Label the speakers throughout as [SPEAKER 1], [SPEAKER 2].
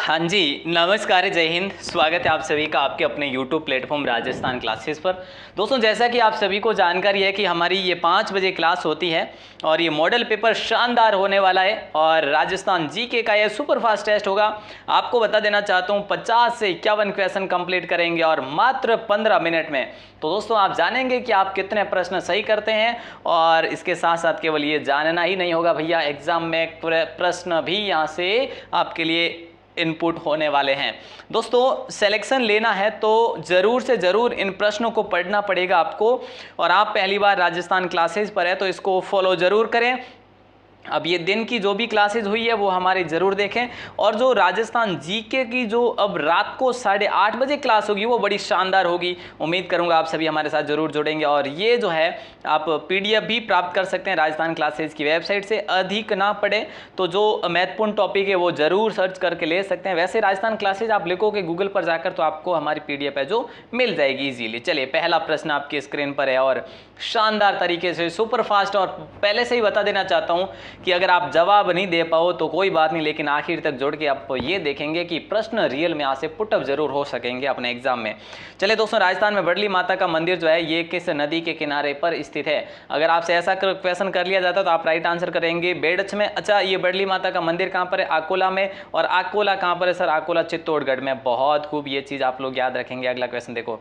[SPEAKER 1] हाँ जी, नमस्कार, जय हिंद। स्वागत है आप सभी का आपके अपने YouTube प्लेटफॉर्म राजस्थान क्लासेस पर। दोस्तों, जैसा कि आप सभी को जानकारी है कि हमारी ये 5 बजे क्लास होती है और ये मॉडल पेपर शानदार होने वाला है और राजस्थान जीके का ये सुपर फास्ट टेस्ट होगा। आपको बता देना चाहता हूँ 50 से 51 क्वेश्चन कंप्लीट करेंगे और मात्र 15 मिनट में। तो दोस्तों, आप जानेंगे कि आप कितने प्रश्न सही करते हैं और इसके साथ साथ केवल ये जानना ही नहीं होगा भैया, एग्जाम में प्रश्न भी यहाँ से आपके लिए इनपुट होने वाले हैं। दोस्तों, सिलेक्शन लेना है तो ज़रूर से ज़रूर इन प्रश्नों को पढ़ना पड़ेगा आपको। और आप पहली बार राजस्थान क्लासेस पर है तो इसको फॉलो ज़रूर करें। अब ये दिन की जो भी क्लासेज हुई है वो हमारे ज़रूर देखें। और जो राजस्थान जीके की जो अब रात को 8:30 बजे क्लास होगी वो बड़ी शानदार होगी। उम्मीद करूंगा आप सभी हमारे साथ ज़रूर जुड़ेंगे। और ये जो है आप पीडीएफ भी प्राप्त कर सकते हैं राजस्थान क्लासेज की वेबसाइट से। अधिक ना पढ़े तो जो महत्वपूर्ण टॉपिक है वो ज़रूर सर्च करके ले सकते हैं। वैसे राजस्थान क्लासेज आप लिखोगे गूगल पर जाकर तो आपको हमारी पीडीएफ है जो मिल जाएगी ईजीली। चलिए, पहला प्रश्न आपकी स्क्रीन पर है और शानदार तरीके से सुपर फास्ट। और पहले से ही बता देना चाहता हूँ कि अगर आप जवाब नहीं दे पाओ तो कोई बात नहीं, लेकिन आखिर तक जोड़ के आप ये देखेंगे कि प्रश्न रियल में यहाँ से पुटअप जरूर हो सकेंगे अपने एग्जाम में। चलिए दोस्तों, राजस्थान में बड़ली माता का मंदिर जो है ये किस नदी के किनारे पर स्थित है? अगर आपसे ऐसा क्वेश्चन कर लिया जाता तो आप राइट आंसर करेंगे बेडच में। अच्छा, ये बड़ली माता का मंदिर कहाँ पर है? अकोला में। और अकोला कहाँ पर है सर? अकोला चित्तौड़गढ़ में। बहुत खूब, ये चीज आप लोग याद रखेंगे। अगला क्वेश्चन देखो,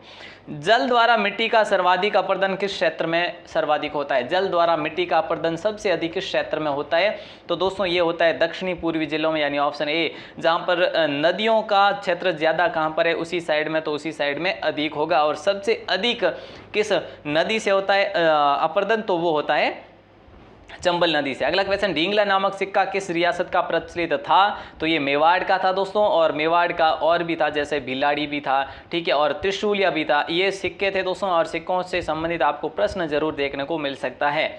[SPEAKER 1] जल द्वारा मिट्टी का सर्वाधिक अपरदन किस क्षेत्र में सर्वाधिक होता है? जल द्वारा मिट्टी का अपरदन सबसे अधिक किस क्षेत्र में होता है? तो दोस्तों, ये होता है दक्षिणी पूर्वी जिलों में, यानी ऑप्शन ए। जहां पर नदियों का क्षेत्र ज्यादा कहां पर है? उसी साइड में, तो उसी साइड में अधिक होगा। और सबसे अधिक किस नदी से होता है अपरदन? तो वो होता है चंबल नदी से। अगला क्वेश्चन, ढींगला नामक सिक्का किस रियासत का प्रचलित था? तो ये मेवाड़ का था दोस्तों। और मेवाड़ का और भी था, जैसे भिलाड़ी भी था, ठीक है, और त्रिशूलिया भी था। ये सिक्के थे दोस्तों और सिक्कों से संबंधित आपको प्रश्न जरूर देखने को मिल सकता है।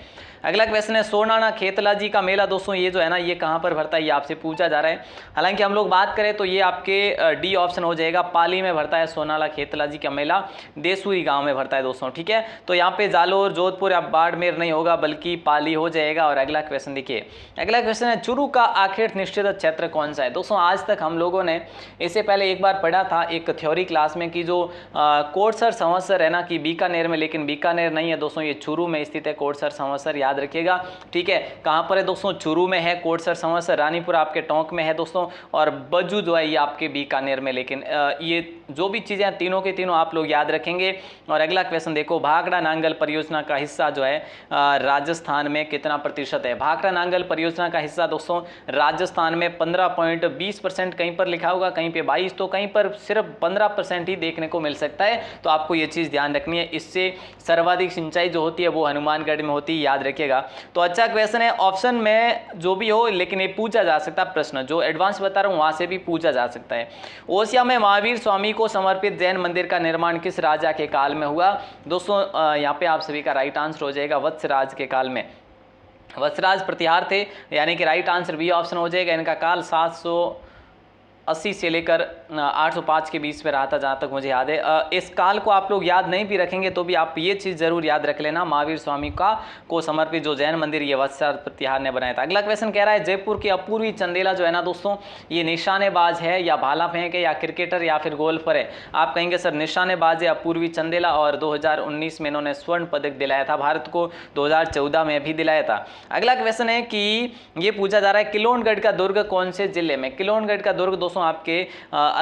[SPEAKER 1] अगला क्वेश्चन है, सोनाना खेतलाजी का मेला दोस्तों ये जो है ना ये कहाँ पर भरता है? ये आपसे पूछा जा रहा है। हालांकि हम लोग बात करें तो ये आपके डी ऑप्शन हो जाएगा, पाली में भरता है सोनाला खेतलाजी का मेला। देसुरी गांव में भरता है दोस्तों, ठीक है। तो यहाँ पे जालोर, जोधपुर या बाड़मेर नहीं होगा बल्कि पाली हो जाएगा। और अगला क्वेश्चन देखिए, अगला क्वेश्चन है, चुरू का आखिर निश्चित क्षेत्र कौन सा है? दोस्तों, आज तक हम लोगों ने इससे पहले एक बार पढ़ा था एक थ्योरी क्लास में कि जो कोटसर संवत्सर है ना कि बीकानेर में, लेकिन बीकानेर नहीं है दोस्तों, ये चुरू में स्थित है कोटसर संवत्सर, याद रखिएगा, ठीक है। कहां पर है दोस्तों? चुरू में है कोटसर संवत्सर। रानीपुर आपके टोंक में है दोस्तों और बज्जू जो है ये आपके बीकानेर में। लेकिन ये जो भी चीजें तीनों के तीनों आप लोग याद रखेंगे। और अगला क्वेश्चन देखो, भाखड़ा नांगल परियोजना का हिस्सा जो है राजस्थान में कितना प्रतिशत है? भाखड़ा नांगल परियोजना का हिस्सा दोस्तों राजस्थान में 15.20%, कहीं पर लिखा होगा, कहीं पे 22, तो कहीं पर सिर्फ 15% ही देखने को मिल सकता है। तो आपको ये चीज ध्यान रखनी है। इससे सर्वाधिक सिंचाई जो होती है वो हनुमानगढ़ में होती है, याद रखिएगा। तो अच्छा क्वेश्चन है, ऑप्शन में जो भी हो, लेकिन ये पूछा जा सकता है प्रश्न, जो एडवांस बता रहा हूं वहां से भी पूछा जा सकता है। ओसिया में महावीर स्वामी को समर्पित जैन मंदिर का निर्माण किस राजा के काल में हुआ? दोस्तों, यहाँ पे आप सभी का राइट आंसर हो जाएगा वत्सराज के काल में। वत्सराज प्रतिहार थे, यानी कि राइट आंसर बी ऑप्शन हो जाएगा। इनका काल 780 से लेकर 805 के बीच में रहा था, जहाँ तक मुझे याद है। इस काल को आप लोग याद नहीं भी रखेंगे तो भी आप ये चीज़ जरूर याद रख लेना, महावीर स्वामी को समर्पित जो जैन मंदिर ये वत्सराज प्रतिहार ने बनाया था। अगला क्वेश्चन कह रहा है, जयपुर की अपूर्वी चंदेला जो है ना दोस्तों ये निशानेबाज है या भाला फेंक है या क्रिकेटर या फिर गोल्फर है? आप कहेंगे सर निशानेबाज है अपूर्वी चंदेला, और 2019 में इन्होंने स्वर्ण पदक दिलाया था भारत को, 2014 में भी दिलाया था। अगला क्वेश्चन है कि ये पूछा जा रहा है, किलोनगढ़ का दुर्ग कौन से जिले में? किलोनगढ़ का दुर्ग दोस्तों आपके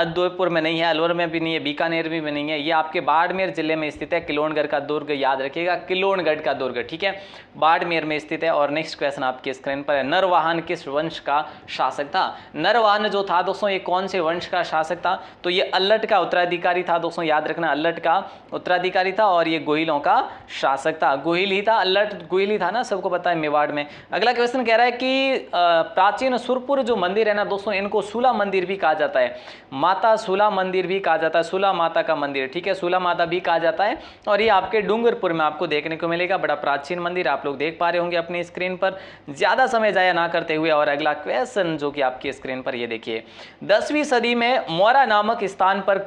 [SPEAKER 1] जोधपुर में नहीं है, अलवर में भी नहीं है, बीकानेर में भी नहीं है, ये आपके बाड़मेर जिले में स्थित है। किलोनगढ़ का दुर्ग याद रखिएगा, किलोनगढ़ का दुर्ग, ठीक है, बाड़मेर में स्थित है। और नेक्स्ट क्वेश्चन आपके स्क्रीन पर है, नरवाहन किस वंश का शासक था? नरवाहन जो था दोस्तों ये कौन से वंश का शासक था? तो ये अल्लट का उत्तराधिकारी था दोस्तों, याद रखना, अल्लट का उत्तराधिकारी था और ये गोहिलों का शासक था। गोहिल ही था, अल्लट गोहिल ही था ना, सबको पता है मेवाड़ में। अगला क्वेश्चन कह रहा है कि प्राचीन सुरपुर जो मंदिर है ना दोस्तों इनको सूला मंदिर भी कहा जाता है, माता सूला मंदिर भी कहा जाता है, सूला माता का मंदिर, ठीक है, सूला माता भी कहा जाता है। और ये आपके डूंगरपुर में आपको देखने को मिलेगा, बड़ा प्राचीन मंदिर आप लोग देख पा रहे होंगे अपनी स्क्रीन पर। ज्यादा समय जाया ना करते हुए और अगला क्वेश्चन जो कि आपकी स्क्रीन पर ये देखिए, 10वीं सदी में मोरा नामक स्थान पर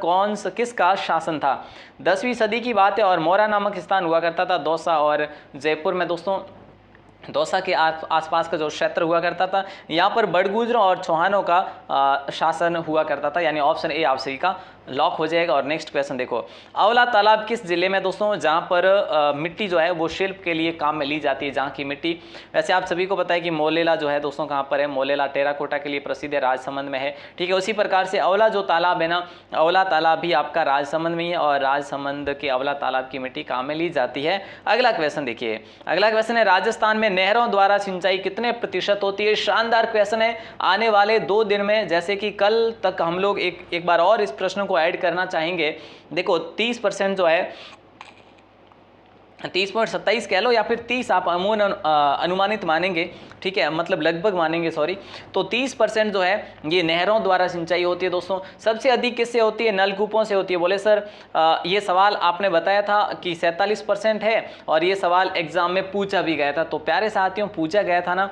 [SPEAKER 1] किसका शासन था? 10वीं सदी की बात है और मोरा नामक स्थान हुआ करता था दौसा और जयपुर में दोस्तों। दौसा के आसपास का जो क्षेत्र हुआ करता था, यहाँ पर बड़गुजरों और चौहानों का शासन हुआ करता था, यानी ऑप्शन ए आप सभी का लॉक हो जाएगा। और नेक्स्ट क्वेश्चन देखो, अवला तालाब किस जिले में दोस्तों, जहाँ पर मिट्टी जो है वो शिल्प के लिए काम में ली जाती है, जहाँ की मिट्टी, वैसे आप सभी को पता है कि मोलेला जो है दोस्तों कहाँ पर है, मोलेला टेराकोटा के लिए प्रसिद्ध है, राजसमंद में है, ठीक है। उसी प्रकार से अवला जो तालाब है ना, अवला तालाब भी आपका राजसमंद में ही है, और राजसमंद के अवला तालाब की मिट्टी काम में ली जाती है। अगला क्वेश्चन देखिए, अगला क्वेश्चन है, राजस्थान में नहरों द्वारा सिंचाई कितने प्रतिशत होती है। शानदार क्वेश्चन है। आने वाले 2 दिन में, जैसे कि कल तक हम लोग एक बार और इस प्रश्न को ऐड करना चाहेंगे। देखो 30% जो है, 30.27 कह लो या फिर 30 आप अनुमानित मानेंगे, ठीक है, मतलब लगभग मानेंगे, सॉरी। तो 30% जो है ये नहरों द्वारा सिंचाई होती है दोस्तों। सबसे अधिक किससे होती है, नलकूपों से होती है। बोले सर ये सवाल आपने बताया था कि 47% है, और ये सवाल एग्जाम में पूछा भी गया था। तो प्यारे साथियों, पूछा गया था ना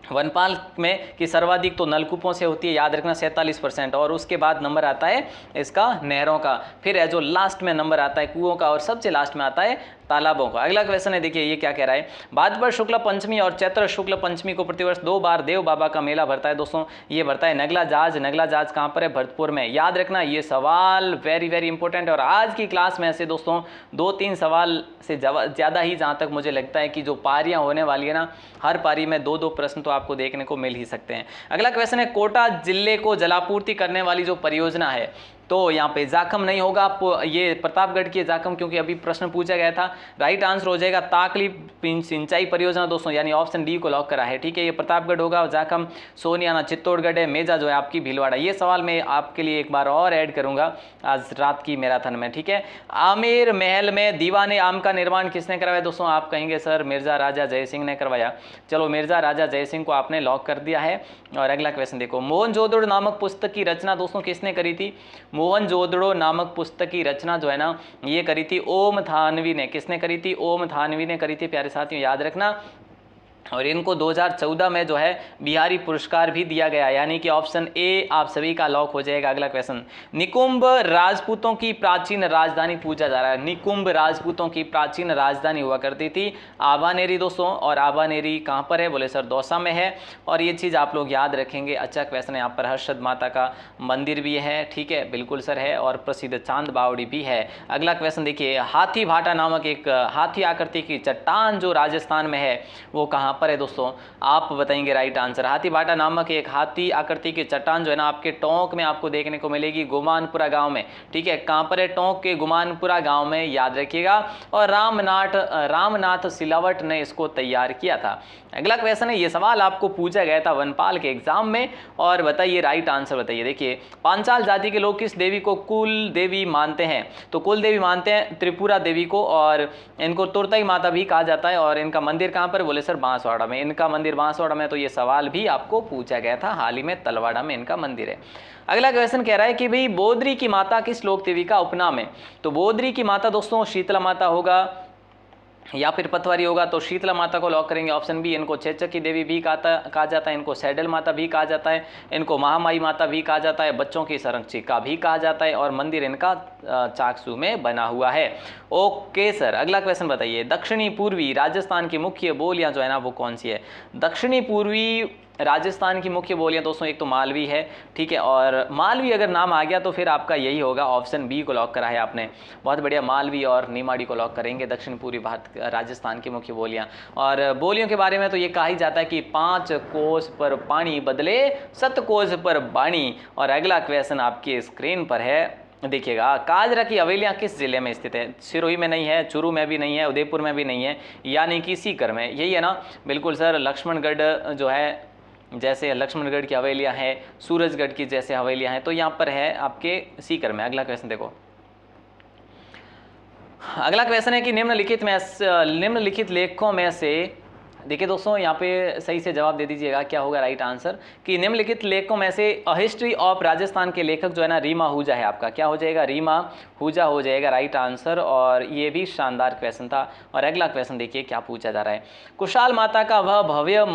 [SPEAKER 1] वनपाल में कि सर्वाधिक तो नलकूपों से होती है, याद रखना 47%, और उसके बाद नंबर आता है इसका नहरों का, फिर है जो लास्ट में नंबर आता है कुओं का, और सबसे लास्ट में आता है तालाबों का। अगला क्वेश्चन है, देखिए ये क्या कह रहा है, भाद्रपद शुक्ल पंचमी और चैत्र शुक्ल पंचमी को प्रतिवर्ष 2 बार देव बाबा का मेला भरता है दोस्तों। ये भरता है नगला जाज। नगला जाज कहाँ पर है, भरतपुर में। याद रखना ये सवाल वेरी वेरी इंपॉर्टेंट है, और आज की क्लास में ऐसे दोस्तों 2-3 सवाल से ज़्यादा ही, जहाँ तक मुझे लगता है कि जो पारियाँ होने वाली है ना, हर पारी में 2-2 प्रश्न तो आपको देखने को मिल ही सकते हैं। अगला क्वेश्चन है, कोटा जिले को जलापूर्ति करने वाली जो परियोजना है, तो यहाँ पे जाखम नहीं होगा, ये प्रतापगढ़ की जाखम, क्योंकि अभी प्रश्न पूछा गया था। राइट आंसर हो जाएगा ताकली सिंचाई परियोजना दोस्तों, यानी ऑप्शन डी को लॉक करा है, ठीक है। ये प्रतापगढ़ होगा, जाखम सोनियाना चित्तौड़गढ़ है, मेजा जो है आपकी भीलवाड़ा। ये सवाल मैं आपके लिए एक बार और ऐड करूंगा आज रात की मैराथन में, ठीक है। आमेर महल में दीवाने आम का निर्माण किसने करवाया दोस्तों, आप कहेंगे सर मिर्जा राजा जय सिंह ने करवाया। चलो मिर्जा राजा जय सिंह को आपने लॉक कर दिया है। और अगला क्वेश्चन देखो, मोहनजोदड़ो नामक पुस्तक की रचना दोस्तों किसने करी थी। मोहनजोदड़ो नामक पुस्तक की रचना जो है ना, ये करी थी ओम थानवी ने। किसने करी थी, ओम थानवी ने करी थी, प्यारे साथियों याद रखना। और इनको 2014 में जो है बिहारी पुरस्कार भी दिया गया, यानी कि ऑप्शन ए आप सभी का लॉक हो जाएगा। अगला क्वेश्चन, निकुंभ राजपूतों की प्राचीन राजधानी पूछा जा रहा है। निकुंभ राजपूतों की प्राचीन राजधानी हुआ करती थी आबानेरी दोस्तों, और आबानेरी कहाँ पर है, बोले सर दौसा में है, और ये चीज़ आप लोग याद रखेंगे। अच्छा क्वेश्चन है, यहाँ पर हर्षद माता का मंदिर भी है, ठीक है, बिल्कुल सर है, और प्रसिद्ध चांद बावड़ी भी है। अगला क्वेश्चन देखिए, हाथी भाटा नामक एक हाथी आकृति की चट्टान जो राजस्थान में है वो कहाँ पर है दोस्तों, आप बताएंगे राइट आंसर। हाथी भाटा नामक एक हाथी आकृति की चट्टान जो है ना, आपके टोंक में आपको देखने को मिलेगी, गुमानपुरा गांव में, ठीक है। कहां पर है, टोंक के गुमानपुरा गांव में, याद रखिएगा। और रामनाथ सिलावट ने इसको तैयार किया था। अगला क्वेश्चन है, ये सवाल आपको पूछा गया था वनपाल के एग्जाम में, और बताइए राइट आंसर बताइए। देखिए, पांचाल जाति के लोग किस देवी को कुल देवी मानते हैं, तो कुल देवी मानते हैं त्रिपुरा देवी को, और इनको तुरतई माता भी कहा जाता है। और इनका मंदिर कहाँ पर, बोले सर बांसवाड़ा में, इनका मंदिर बांसवाड़ा में। तो ये सवाल भी आपको पूछा गया था, हाल ही में तलवाड़ा में इनका मंदिर है। अगला क्वेश्चन कह रहा है कि भाई बोदरी की माता किस लोक देवी का उपनाम है, तो बोदरी की माता दोस्तों शीतला माता होगा या फिर पथवारी होगा, तो शीतला माता को लॉक करेंगे, ऑप्शन बी। इनको चेचक की देवी भी कहा जाता है, इनको सैडल माता भी कहा जाता है, इनको महामाई माता भी कहा जाता है, बच्चों की संरक्षिका भी कहा जाता है, और मंदिर इनका चाकसू में बना हुआ है। ओके सर, अगला क्वेश्चन बताइए, दक्षिणी पूर्वी राजस्थान की मुख्य बोलियां जो है ना वो कौन सी है। दक्षिणी पूर्वी राजस्थान की मुख्य बोलियां दोस्तों एक तो मालवी है, ठीक है, और मालवी अगर नाम आ गया तो फिर आपका यही होगा, ऑप्शन बी को लॉक करा है आपने, बहुत बढ़िया। मालवी और निमाड़ी को लॉक करेंगे, दक्षिण पूर्वी भारत राजस्थान की मुख्य बोलियां। और बोलियों के बारे में तो ये कहा ही जाता है कि 5 कोस पर पानी बदले 7 कोस पर बाणी। और अगला क्वेश्चन आपकी स्क्रीन पर है, देखिएगा, काजरा की हवेलियां किस जिले में स्थित है। सिरोही में नहीं है, चूरू में भी नहीं है, उदयपुर में भी नहीं है, यानी कि सीकर में, यही है ना, बिल्कुल सर। लक्ष्मणगढ़ जो है, जैसे लक्ष्मणगढ़ की हवेलियां हैं, सूरजगढ़ की जैसे हवेलियां हैं, तो यहाँ पर है आपके सीकर में। अगला क्वेश्चन देखो, अगला क्वेश्चन है कि निम्नलिखित लेखकों में से, देखिए दोस्तों यहाँ पे सही से जवाब दे दीजिएगा क्या होगा राइट आंसर, कि निम्नलिखित लेखकों में से अ हिस्ट्री ऑफ राजस्थान के लेखक जो है ना रीमा आहूजा है, आपका क्या हो जाएगा, रीमा आहूजा हो जाएगा राइट आंसर। और ये भी शानदार क्वेश्चन था। और अगला क्वेश्चन देखिए क्या पूछा जा रहा है, कुशाल माता का वह भव्य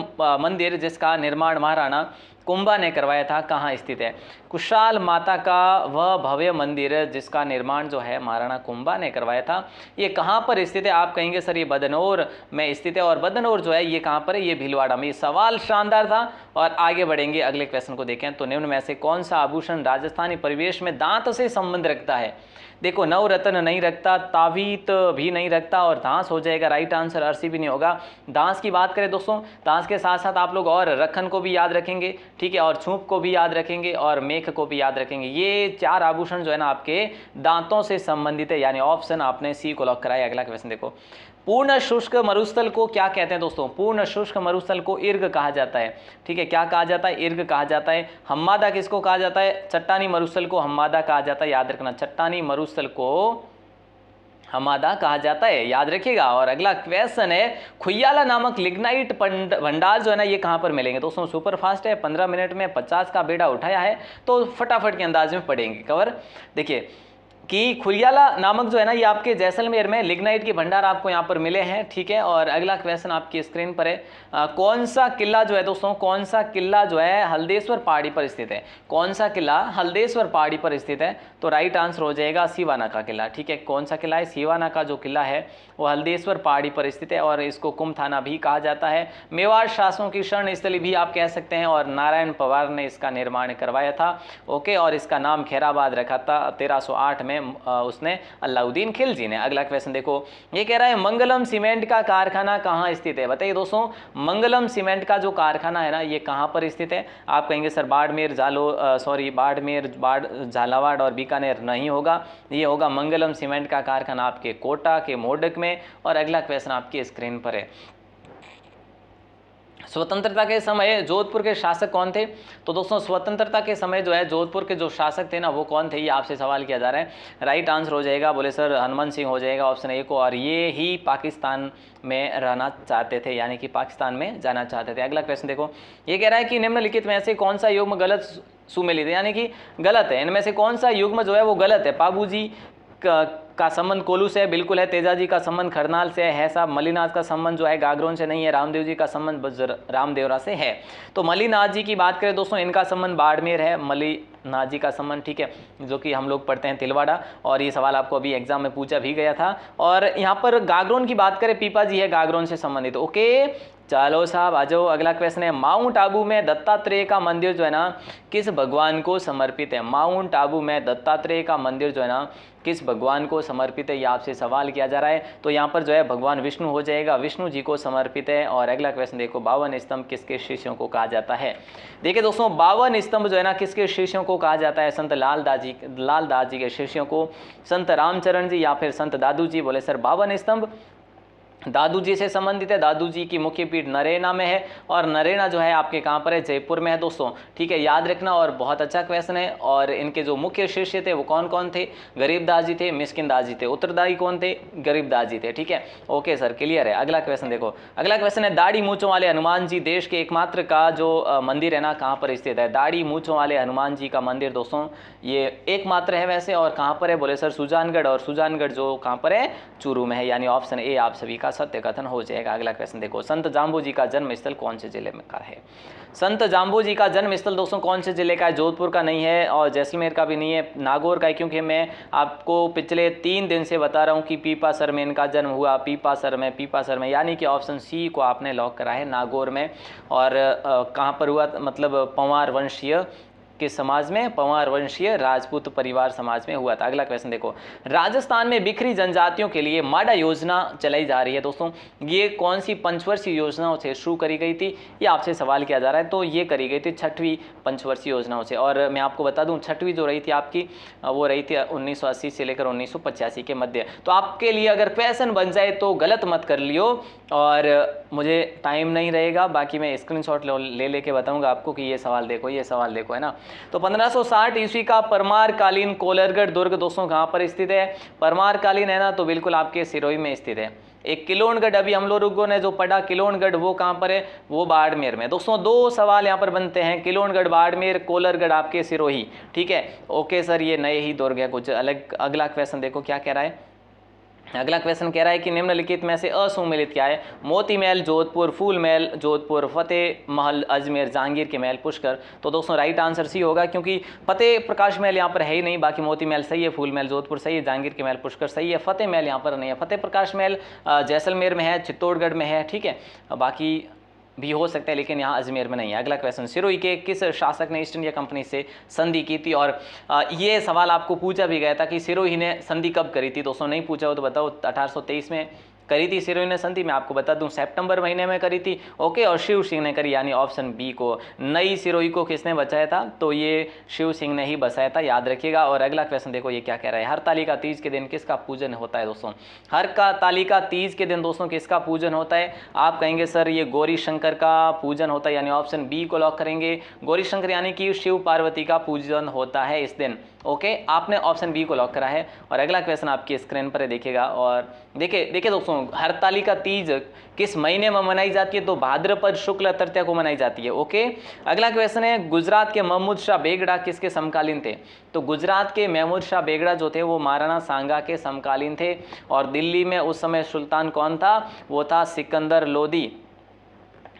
[SPEAKER 1] मंदिर जिसका निर्माण महाराणा कुंभा ने करवाया था कहाँ स्थित है? कुशाल माता का वह भव्य मंदिर जिसका निर्माण जो है महाराणा कुंभा ने करवाया था, ये कहाँ पर स्थित है? आप कहेंगे सर ये बदनौर में स्थित है, और बदनौर जो है ये कहाँ पर है? ये भीलवाड़ा में। ये सवाल शानदार था। और आगे बढ़ेंगे, अगले क्वेश्चन को देखें। तो निम्न में से कौन सा आभूषण राजस्थानी परिवेश में दांत से संबंध रखता है? देखो, नवरत्न नहीं रखता, तावीत भी नहीं रखता, और धांस हो जाएगा राइट आंसर, अरसी भी नहीं होगा। धांस की बात करें दोस्तों, धांस के साथ साथ आप लोग और रखन को भी याद रखेंगे, ठीक है, और छूप को भी याद रखेंगे, और मेख को भी याद रखेंगे। ये 4 आभूषण जो है ना आपके दांतों से संबंधित है, यानी ऑप्शन आपने सी को लॉक कराया। अगला क्वेश्चन देखो, पूर्ण शुष्क मरुस्थल को क्या कहते हैं दोस्तों? पूर्ण शुष्क मरुस्थल को इर्ग कहा जाता है, ठीक है। क्या कहा जाता है? इर्ग कहा जाता है। हम्मादा किसको कहा जाता है? चट्टानी मरुस्थल को हम्मादा कहा जाता है, याद रखना, चट्टानी मरुस्थल को हम्मादा कहा जाता है, याद रखिएगा। और अगला क्वेश्चन है, खुयाला नामक लिग्नाइट भंडार जो है ना ये कहाँ पर मिलेंगे? दोस्तों सुपर फास्ट है, 15 मिनट में 50 का बेड़ा उठाया है, तो फटाफट के अंदाज में पढ़ेंगे कवर। देखिए कि खुलियाला नामक जो है ना ये आपके जैसलमेर में लिग्नाइट के भंडार आपको यहाँ पर मिले हैं, ठीक है। और अगला क्वेश्चन आपकी स्क्रीन पर है, कौन सा किला जो है दोस्तों, कौन सा किला जो है हल्देश्वर पहाड़ी पर स्थित है? कौन सा किला हल्देश्वर पहाड़ी पर स्थित है? तो राइट आंसर हो जाएगा सिवाना का किला, ठीक है। कौन सा किला है? सिवाना का जो किला है वो हल्देश्वर पहाड़ी पर स्थित है, और इसको कुंभ थाना भी कहा जाता है। मेवाड़ शासकों की शरण स्थली भी आप कह सकते हैं, और नारायण पवार ने इसका निर्माण करवाया था, ओके। और इसका नाम खैराबाद रखा था 1308 में उसने अलाउद्दीन खिलजी ने। अगला क्वेश्चन देखो, ये कह रहा है मंगलम सीमेंट का कारखाना कहाँ स्थित है? बताइए दोस्तों, मंगलम सीमेंट का जो कारखाना है ना ये कहाँ पर स्थित है? आप कहेंगे सर बाड़मेर, झालावाड़ और बीकानेर। नहीं होगा, ये होगा मंगलम सीमेंट का कारखाना आपके कोटा के मोडक में। और अगला क्वेश्चन आपकी स्क्रीन पर है, स्वतंत्रता के समय जोधपुर के शासक कौन थे? तो दोस्तों स्वतंत्रता के समय जो है जोधपुर के जो शासक थे ना वो कौन थे, ये आपसे सवाल किया जा रहा है। राइट आंसर हो जाएगा, बोले सर हनुमान सिंह हो जाएगा ऑप्शन ए को, और ये ही पाकिस्तान में रहना चाहते थे, यानी कि पाकिस्तान में जाना चाहते थे। अगला क्वेश्चन देखो, ये कह रहा है कि निम्नलिखित में से कौन सा युग्म गलत सुमेलित है, यानी कि गलत है। इनमें से कौन सा युग्म जो है वो गलत है? पाबूजी का संबंध कोलू से बिल्कुल है, तेजाजी का संबंध खरनाल से है साहब, मलिनाथ का संबंध जो है गागरोन से नहीं है, रामदेव जी का संबंध रामदेवरा से है। तो मलिनाथ जी की बात करें दोस्तों, इनका संबंध बाड़मेर है, मलिनाथ जी का संबंध, ठीक है, जो कि हम लोग पढ़ते हैं तिलवाड़ा, और ये सवाल आपको अभी एग्जाम में पूछा भी गया था। और यहाँ पर गागरोन की बात करें, पीपा जी है गागरोन से संबंधित, ओके। चलो साहब आ जाओ, अगला क्वेश्चन है, माउंट आबू में दत्तात्रेय का मंदिर जो है ना किस भगवान को समर्पित है? माउंट आबू में दत्तात्रेय का मंदिर जो है ना किस भगवान को समर्पित है, ये आपसे सवाल किया जा रहा है। तो यहाँ पर जो है भगवान विष्णु हो जाएगा, विष्णु जी को समर्पित है। और अगला क्वेश्चन देखो, 52 स्तंभ किसके शिष्यों को कहा जाता है? देखिए दोस्तों 52 स्तंभ जो है ना किसके शिष्यों को कहा जाता है? संत लालदास जी के शिष्यों को, संत रामचरण जी या फिर संत दादू जी। बोले सर 52 स्तंभ दादू जी से संबंधित है। दादू जी की मुख्य पीठ नरेना में है, और नरेना जो है आपके कहाँ पर है? जयपुर में है दोस्तों, ठीक है, याद रखना। और बहुत अच्छा क्वेश्चन है। और इनके जो मुख्य शिष्य थे वो कौन कौन थे? गरीबदास जी थे, मिस्किनदास जी थे। उत्तरदायी कौन थे? गरीबदास जी थे, ठीक है, ओके सर, क्लियर है। अगला क्वेश्चन देखो, अगला क्वेश्चन है, दाढ़ी मूंछों वाले हनुमान जी देश के एकमात्र का जो मंदिर है ना कहाँ पर स्थित है? दाढ़ी मूंछों वाले हनुमान जी का मंदिर दोस्तों ये एकमात्र है वैसे, और कहाँ पर है? बोले सर सुजानगढ़, और सुजानगढ़ जो कहाँ पर है? चूरू में है, यानी ऑप्शन ए आप सभी का सत्य कथन हो जाएगा। अगला क्वेश्चन देखो, संत जाम्बू जी का जन्म स्थल कौन से जिले में का है? संत जाम्बू जी का जन्म स्थल दोस्तों कौन से जिले का है? जोधपुर का नहीं है, और जैसलमेर का भी नहीं है, नागौर का है, क्योंकि मैं आपको पिछले 3 दिन से बता रहा हूँ कि पीपासर में इनका जन्म हुआ, पीपासर में, यानी कि ऑप्शन सी को आपने लॉक करा है, नागौर में। और कहाँ पर हुआ? मतलब पंवार वंशीय के समाज में, पंवार वंशीय राजपूत परिवार समाज में हुआ था। अगला क्वेश्चन देखो, राजस्थान में बिखरी जनजातियों के लिए माडा योजना चलाई जा रही है दोस्तों, ये कौन सी पंचवर्षीय योजनाओं से शुरू करी गई थी? ये आपसे सवाल किया जा रहा है। तो ये करी गई थी 6वीं पंचवर्षीय योजनाओं से। और मैं आपको बता दूं 6वीं जो रही थी आपकी वो रही थी 1980 से लेकर 1985 के मध्य। तो आपके लिए अगर क्वेश्चन बन जाए तो गलत मत कर लियो, और मुझे टाइम नहीं रहेगा, बाकी मैं स्क्रीनशॉट ले लेके बताऊंगा आपको कि ये सवाल देखो, ये सवाल देखो, है ना। तो 1560 ईस्वी का परमारकालीन कोलरगढ़ दुर्ग दोस्तों कहाँ पर स्थित है? परमारकालीन है ना, तो बिल्कुल आपके सिरोही में स्थित है। एक किलोनगढ़ अभी हम लोगों ने जो पढ़ा किलोनगढ़, वो कहाँ पर है? वो बाड़मेर में। दोस्तों 2 सवाल यहाँ पर बनते हैं, किलोनगढ़ बाड़मेर, कोलरगढ़ आपके सिरोही, ठीक है, ओके सर, ये नए ही दुर्ग है कुछ अलग। अगला क्वेश्चन देखो क्या कह रहा है, अगला क्वेश्चन कह रहा है कि निम्नलिखित में से असुमेलित क्या है? मोती महल जोधपुर, फूल महल जोधपुर, फतेह महल अजमेर, जहांगीर के महल पुष्कर। तो दोस्तों राइट आंसर सी होगा, क्योंकि फतेह प्रकाश महल यहाँ पर है ही नहीं। बाकी मोती महल सही है, फूल महल जोधपुर सही है, जहांगीर के महल पुष्कर सही है, फतेह महल यहाँ पर नहीं है। फतेह प्रकाश महल जैसलमेर में है, चित्तौड़गढ़ में है, ठीक है, बाकी भी हो सकता है लेकिन यहाँ अजमेर में नहीं है। अगला क्वेश्चन, सिरोही के किस शासक ने ईस्ट इंडिया कंपनी से संधि की थी? और ये सवाल आपको पूछा भी गया था कि सिरोही ने संधि कब करी थी। दोस्तों नहीं पूछा हो तो बताओ। 1823 में करी थी सिरोही ने संधि। मैं आपको बता दूं सितंबर महीने में करी थी, ओके। और शिव सिंह ने करी, यानी ऑप्शन बी को। नई सिरोही को किसने बचाया था? तो ये शिव सिंह ने ही बचाया था, याद रखिएगा। और अगला क्वेश्चन देखो ये क्या कह रहा है, हरतालिका तीज के दिन किसका पूजन होता है? दोस्तों हरतालिका तीज के दिन दोस्तों किसका पूजन होता है? आप कहेंगे सर ये गौरी शंकर का पूजन होता है, यानी ऑप्शन बी को लॉक करेंगे। गौरी शंकर यानी कि शिव पार्वती का पूजन होता है इस दिन, ओके। आपने ऑप्शन बी को लॉक करा है। और अगला क्वेश्चन आपकी स्क्रीन पर देखिएगा। और देखिए दोस्तों, हरतालिका तीज किस महीने में मनाई जाती है? तो भाद्रपद शुक्ल तृतीया को मनाई जाती है, ओके। अगला क्वेश्चन है, गुजरात के महमूद शाह बेगड़ा किसके समकालीन थे? तो गुजरात के महमूद शाह बेगड़ा जो थे वो महाराणा सांगा के समकालीन थे। और दिल्ली में उस समय सुल्तान कौन था? वो था सिकंदर लोदी,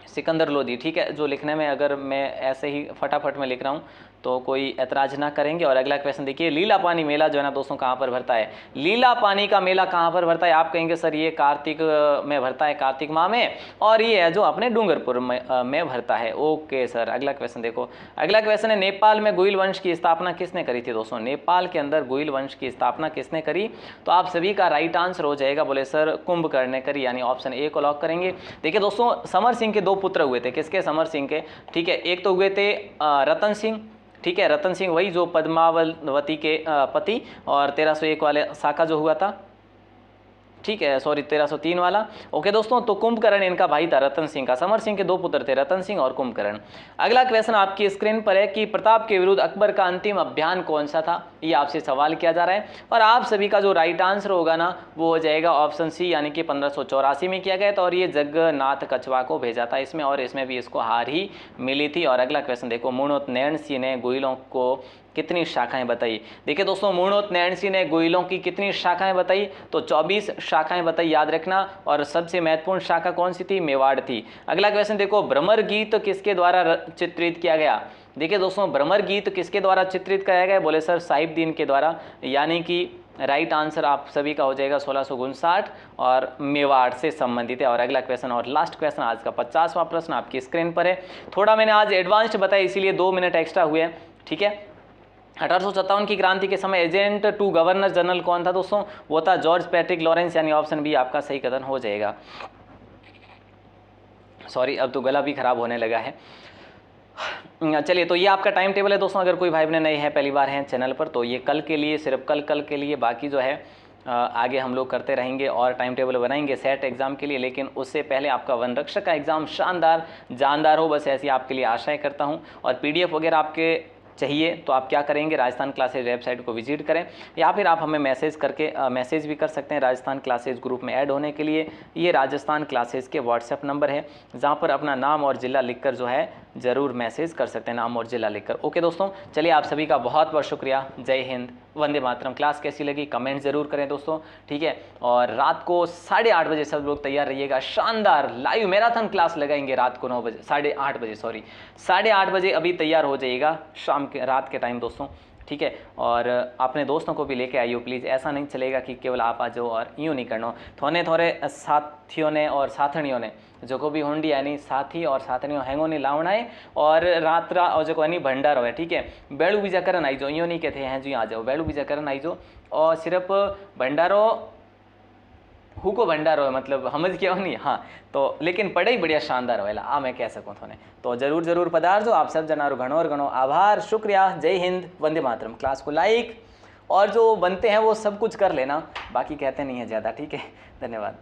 [SPEAKER 1] सिकंदर लोदी, ठीक है। जो लिखने में अगर मैं ऐसे ही फटाफट में लिख रहा हूँ तो कोई ऐतराज ना करेंगे। और अगला क्वेश्चन देखिए, लीला पानी मेला जो है ना दोस्तों कहाँ पर भरता है? लीला पानी का मेला कहाँ पर भरता है? आप कहेंगे सर ये कार्तिक में भरता है, कार्तिक माह में। और ये है जो अपने डूंगरपुर में भरता है, ओके सर। अगला क्वेश्चन देखो, अगला क्वेश्चन है, नेपाल में गुइल वंश की स्थापना किसने करी थी? दोस्तों नेपाल के अंदर गुइल वंश की स्थापना किसने करी? तो आप सभी का राइट आंसर हो जाएगा, बोले सर कुंभकर्ण ने करी, यानी ऑप्शन ए को लॉक करेंगे। देखिए दोस्तों, समर सिंह के 2 पुत्र हुए थे। किसके? समर सिंह के, ठीक है। एक तो हुए थे रतन सिंह, ठीक है, रतन सिंह वही जो पद्मावती के पति, और 1301 वाले शाखा जो हुआ था, ठीक है, सॉरी 1303 वाला, ओके दोस्तों। तो कुंभकर्ण इनका भाई था रतन सिंह का। समर सिंह के 2 पुत्र थे, रतन सिंह और कुंभकर्ण। अगला क्वेश्चन आपकी स्क्रीन पर है कि प्रताप के विरुद्ध अकबर का अंतिम अभियान कौन सा था? ये आपसे सवाल किया जा रहा है। और आप सभी का जो राइट आंसर होगा ना वो हो जाएगा ऑप्शन सी, यानी कि 1584 में किया गया था। और ये जगन्नाथ कछवा को भेजा था इसमें, और इसमें भी इसको हार ही मिली थी। और अगला क्वेश्चन देखो, मूर्णोत नैण सिंह ने गुइलों को कितनी शाखाएं बताई? देखिए दोस्तों, मूर्णोत नैण सिंह ने गुइलों की कितनी शाखाएं बताई? तो 24 शाखाएं बताई, याद रखना। और सबसे महत्वपूर्ण शाखा कौन सी थी? मेवाड़ थी। अगला क्वेश्चन देखो, भ्रमर गीत किसके द्वारा चित्रित किया गया? देखिए दोस्तों, भ्रमर गीत किसके द्वारा चित्रित किया गया? बोले सर साहिबदीन के द्वारा, यानी कि राइट आंसर आप सभी का हो जाएगा 1659 और मेवाड़ से संबंधित है। और अगला क्वेश्चन और लास्ट क्वेश्चन आज का 50वां प्रश्न आपकी स्क्रीन पर है। थोड़ा मैंने आज एडवांस्ड बताया इसीलिए 2 मिनट एक्स्ट्रा हुए हैं, ठीक है। 1857 की क्रांति के समय एजेंट टू गवर्नर जनरल कौन था? दोस्तों वो था जॉर्ज पैट्रिक लॉरेंस, यानी ऑप्शन बी आपका सही कथन हो जाएगा। सॉरी, अब तो गला भी खराब होने लगा है। चलिए, तो ये आपका टाइम टेबल है दोस्तों। अगर कोई भाई बहन नए हैं, पहली बार हैं चैनल पर, तो ये कल के लिए, सिर्फ कल के लिए, बाकी जो है आगे हम लोग करते रहेंगे और टाइम टेबल बनाएंगे सेट एग्जाम के लिए। लेकिन उससे पहले आपका वन रक्षक का एग्जाम शानदार जानदार हो, बस ऐसी आपके लिए आशाएं करता हूं। और पीडीएफ वगैरह आपके चाहिए तो आप क्या करेंगे, राजस्थान क्लासेज वेबसाइट को विजिट करें, या फिर आप हमें मैसेज करके मैसेज भी कर सकते हैं राजस्थान क्लासेज ग्रुप में ऐड होने के लिए। ये राजस्थान क्लासेज के व्हाट्सएप नंबर है, जहाँ पर अपना नाम और ज़िला लिखकर जो है ज़रूर मैसेज कर सकते हैं, नाम और ज़िला लिखकर। ओके दोस्तों, चलिए आप सभी का बहुत बहुत शुक्रिया। जय हिंद, वंदे मातरम। क्लास कैसी लगी कमेंट ज़रूर करें दोस्तों, ठीक है। और रात को 8:30 बजे सब लोग तैयार रहिएगा, शानदार लाइव मैराथन क्लास लगाएंगे रात को 9 बजे, 8:30 बजे, सॉरी 8:30 बजे अभी तैयार हो जाइएगा शाम के, रात के टाइम दोस्तों, ठीक है। और अपने दोस्तों को भी लेके आइए प्लीज़, ऐसा नहीं चलेगा कि केवल आप आ जाओ और यूँ नहीं करना। थोड़े साथियों ने और साथणियों ने जो को भी होंडी यानी साथी और साथणियों हैंगो नहीं लावना है, और रात्रा और जो यानी भंडारो है, ठीक है। बेड़ू बीजा करन आई जो, यूँ नहीं कहते हैं जी आ जाओ, बेड़ू बीजा करन आई जो, और सिर्फ भंडारो हु को भंडारो है, मतलब समझ क्यों नहीं, हाँ। तो लेकिन पढ़ाई बढ़िया शानदार होएला, आ मैं कह सकूँ थोने। तो जरूर पधार जो आप सब जनारो घणो और घणो आभार, शुक्रिया। जय हिंद, वंदे मातरम। क्लास को लाइक और जो बनते हैं वो सब कुछ कर लेना, बाकी कहते नहीं है ज़्यादा, ठीक है। धन्यवाद।